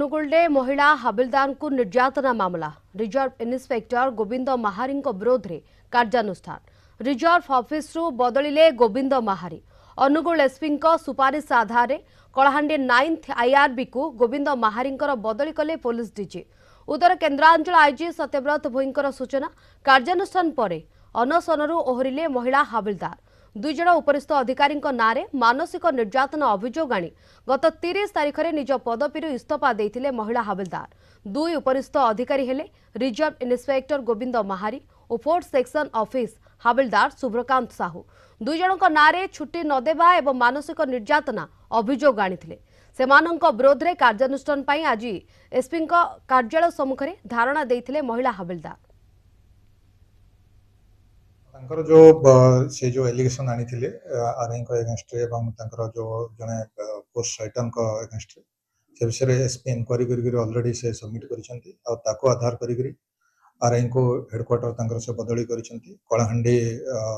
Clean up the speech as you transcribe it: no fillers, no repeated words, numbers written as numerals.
अनुगुल महिला हाबिलदार को निर्यातना मामला रिजर्व इन्स्पेक्टर गोविंद महारी विरोध में कार्यानुष्ठान रिजर्व ऑफिस रु बदलिले गोविंद महारी अनुगुल एसपी सुपारिश आधार में कलाहांडी 9th आईआरबी को गोविंद महारी बदली कले पुलिस डीजी उदर केन्द्रांचल आईजी सत्यव्रत भोईंकर सूचना कार्यानुष्ठान पर अनशनरू ओहरिले महिला हाबिलदार दुई जन उपरिस्थ अधिकारी नाँ मानसिक निर्यातना अभियोग आनी गत 30 तारिख में निज पदवी इस्तीफा देते महिला हाबिलदार दुई उपरिस्थ अधिकारी हेले रिजर्व इन्स्पेक्टर गोविंद महारी और 4th section office havildar शुभ्रकांत Sahu दुई जन नाँ छुट्टी नदेवा एवं मानसिक निर्यातना अभियोग आनी सेमानंक विरोध में कार्यानुष्ठान पर आज एसपी कार्यालय सम्मुखें धारणा देते महिला हाबिलदार जो से जो एलिगेशन आनी थे आरआई एगेंस्ट जो जने पोस्ट राइटर एगेंस्ट से विषय एसपी इंक्वारी कर ऑलरेडी से सबमिट कर आधार कर आरआई को हेडक्वार्टर से बदली कर कलाहांडी